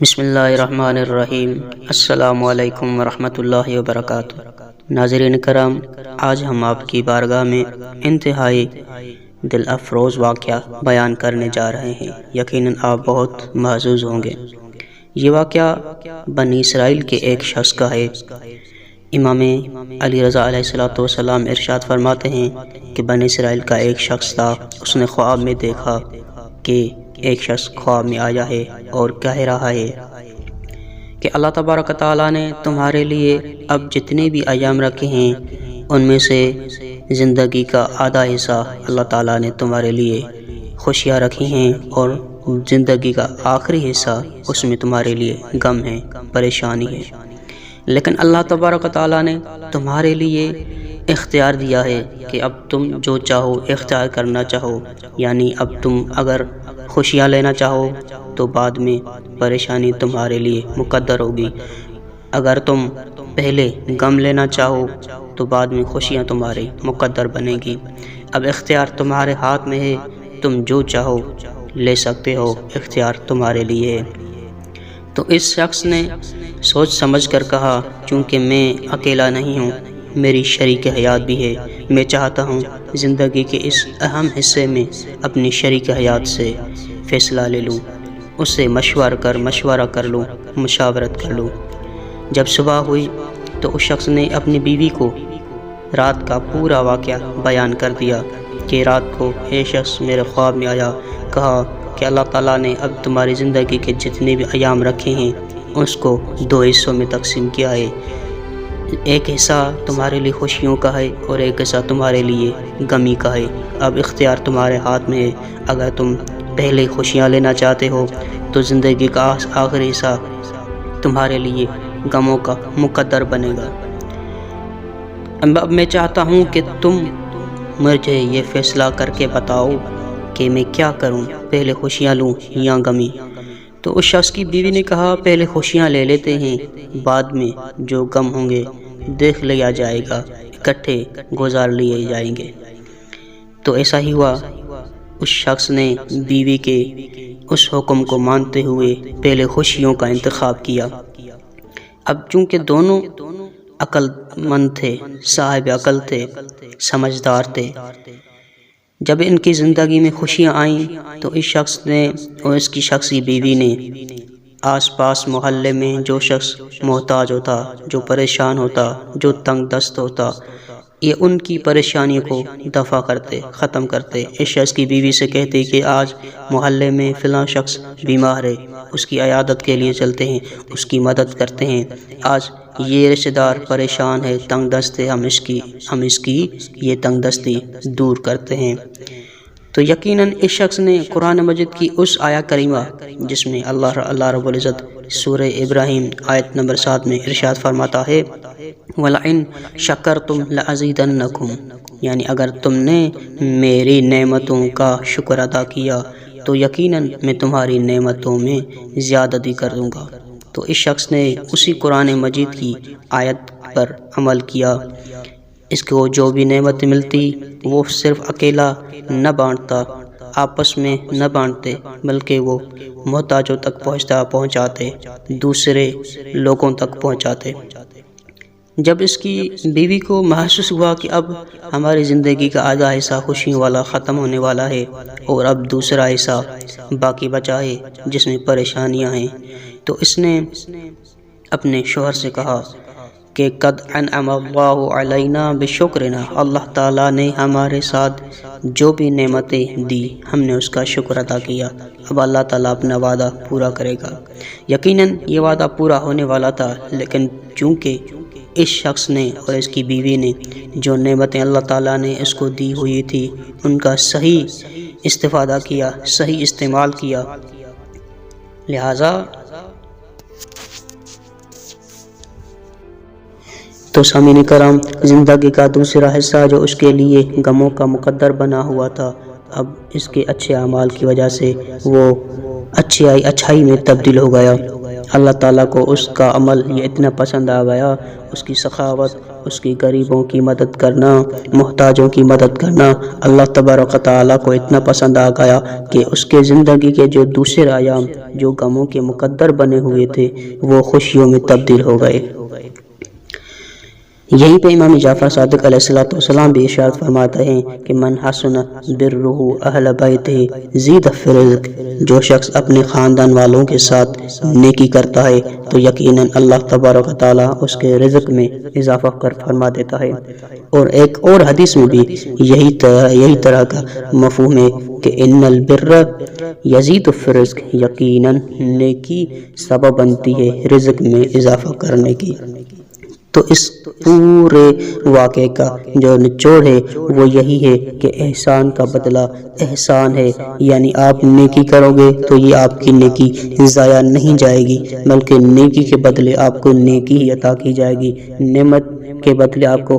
بسم اللہ الرحمن الرحیم۔ السلام علیکم ورحمۃ اللہ وبرکاتہ۔ ناظرین کرام، آج ہم آپ کی بارگاہ میں انتہائی دل افروز واقعہ بیان کرنے جا رہے ہیں۔ یقیناً آپ بہت محظوظ ہوں گے۔ یہ واقعہ بنی اسرائیل کے ایک شخص کا ہے۔ امام علی رضا علیہ السلام ارشاد فرماتے ہیں کہ بنی اسرائیل کا ایک شخص تھا، اس نے خواب میں دیکھا کہ ایک شخص خواب میں آیا ہے اور کہہ رہا ہے کہ اللہ تبارک تعالیٰ نے تمہارے لیے اب جتنے بھی ایام رکھے ہیں ان میں سے زندگی کا آدھا حصہ اللہ تعالیٰ نے تمہارے لیے خوشیاں رکھی ہیں، اور زندگی کا آخری حصہ اس میں تمہارے لیے غم ہے، پریشانی ہے۔ لیکن اللہ تبارک تعالیٰ نے تمہارے لیے اختیار دیا ہے کہ اب تم جو چاہو اختیار کرنا چاہو، یعنی اب تم اگر خوشیاں لینا چاہو تو بعد میں پریشانی تمہارے لیے مقدر ہوگی، اگر تم پہلے غم لینا چاہو تو بعد میں خوشیاں تمہارے مقدر بنے گی۔ اب اختیار تمہارے ہاتھ میں ہے، تم جو چاہو لے سکتے ہو، اختیار تمہارے لیے ہے۔ تو اس شخص نے سوچ سمجھ کر کہا، چونکہ میں اکیلا نہیں ہوں، میری شریک حیات بھی ہے، میں چاہتا ہوں زندگی کے اس اہم حصے میں اپنی شریک حیات سے فیصلہ لے لوں، اس سے مشورہ کر لوں، مشاورت کر لوں۔ جب صبح ہوئی تو اس شخص نے اپنی بیوی کو رات کا پورا واقعہ بیان کر دیا کہ رات کو یہ شخص میرے خواب میں آیا، کہا کہ اللہ تعالیٰ نے اب تمہاری زندگی کے جتنے بھی ایام رکھے ہیں اس کو 2 حصوں میں تقسیم کیا ہے، ایک حصہ تمہارے لیے خوشیوں کا ہے اور ایک حصہ تمہارے لیے غمی کا ہے۔ اب اختیار تمہارے ہاتھ میں ہے، اگر تم پہلے خوشیاں لینا چاہتے ہو تو زندگی کا آخری حصہ تمہارے لیے غموں کا مقدر بنے گا۔ اب میں چاہتا ہوں کہ تم مجھے یہ فیصلہ کر کے بتاؤ کہ میں کیا کروں، پہلے خوشیاں لوں یا غمی؟ تو اس شخص کی بیوی نے کہا، پہلے خوشیاں لے لیتے ہیں، بعد میں جو غم ہوں گے دیکھ لیا جائے گا، اکٹھے گزار لیے جائیں گے۔ تو ایسا ہی ہوا، اس شخص نے بیوی کے اس حکم کو مانتے ہوئے پہلے خوشیوں کا انتخاب کیا۔ اب چونکہ دونوں عقل مند تھے، صاحب عقل تھے، سمجھدار تھے، جب ان کی زندگی میں خوشیاں آئیں تو اس شخص نے اور اس کی شخصی بیوی نے آس پاس محلے میں جو شخص محتاج ہوتا، جو پریشان ہوتا، جو تنگ دست ہوتا، یہ ان کی پریشانیوں کو دفع کرتے، ختم کرتے۔ اس شخص کی بیوی سے کہتے کہ آج محلے میں فلاں شخص بیمار ہے، اس کی عیادت کے لیے چلتے ہیں، اس کی مدد کرتے ہیں، آج یہ رشتہ دار پریشان ہے، تنگ دست ہے، ہم اس کی یہ تنگ دستی دور کرتے ہیں۔ تو یقیناً اس شخص نے قرآن مجید کی اس آیہ کریمہ جس میں اللہ رب العزت سورہ ابراہیم آیت نمبر 7 میں ارشاد فرماتا ہے، وَلَئِن شَكَرْتُمْ لَأَزِيدَنَّكُمْ، یعنی اگر تم نے میری نعمتوں کا شکر ادا کیا تو یقیناً میں تمہاری نعمتوں میں زیادتی کر دوں گا۔ تو اس شخص نے اسی قرآن مجید کی آیت پر عمل کیا، اس کو جو بھی نعمت ملتی وہ صرف اکیلا نہ بانٹتا، آپس میں نہ بانٹتے، بلکہ وہ محتاجوں تک پہنچاتے، دوسرے لوگوں تک پہنچاتے۔ جب اس کی بیوی کو محسوس ہوا کہ اب ہماری زندگی کا آدھا حصہ خوشیوں والا ختم ہونے والا ہے اور اب دوسرا حصہ باقی بچا ہے جس میں پریشانیاں ہیں، تو اس نے اپنے شوہر سے کہا کہ قد انعم اللہ علینا بشکرنا، اللہ تعالیٰ نے ہمارے ساتھ جو بھی نعمتیں دی ہم نے اس کا شکر ادا کیا، اب اللہ تعالیٰ اپنا وعدہ پورا کرے گا۔ یقیناً یہ وعدہ پورا ہونے والا تھا، لیکن چونکہ اس شخص نے اور اس کی بیوی نے جو نعمتیں اللہ تعالیٰ نے اس کو دی ہوئی تھی ان کا صحیح استفادہ کیا، صحیح استعمال کیا، لہٰذا تو سامعین کرام، زندگی کا دوسرا حصہ جو اس کے لیے غموں کا مقدر بنا ہوا تھا، اب اس کے اچھے اعمال کی وجہ سے وہ اچھائی میں تبدیل ہو گیا۔ اللہ تعالیٰ کو اس کا عمل یہ اتنا پسند آ گیا، اس کی سخاوت اس کی غریبوں کی مدد کرنا، محتاجوں کی مدد کرنا اللہ تبارک و تعالیٰ کو اتنا پسند آ گیا کہ اس کے زندگی کے جو دوسرے ایام جو غموں کے مقدر بنے ہوئے تھے وہ خوشیوں میں تبدیل ہو گئے۔ یہیں پہ امام جعفر صادق علیہ السلام بھی ارشاد فرماتے ہیں کہ من حسن برہ اہل بیتہ زید فی الرزق، جو شخص اپنے خاندان والوں کے ساتھ نیکی کرتا ہے تو یقیناً اللہ تبارک و تعالیٰ اس کے رزق میں اضافہ فرما دیتا ہے۔ اور ایک اور حدیث میں بھی یہی طرح کا مفہوم ہے کہ ان البر یزید فی الرزق، یقیناً نیکی سبب بنتی ہے رزق میں اضافہ کرنے کی۔ تو اس پورے واقعے کا جو نچوڑ ہے وہ یہی ہے کہ احسان کا بدلہ احسان ہے، یعنی آپ نیکی کرو گے تو یہ آپ کی نیکی ضائع نہیں جائے گی، بلکہ نیکی کے بدلے آپ کو نیکی ہی عطا کی جائے گی، نعمت کے بدلے آپ کو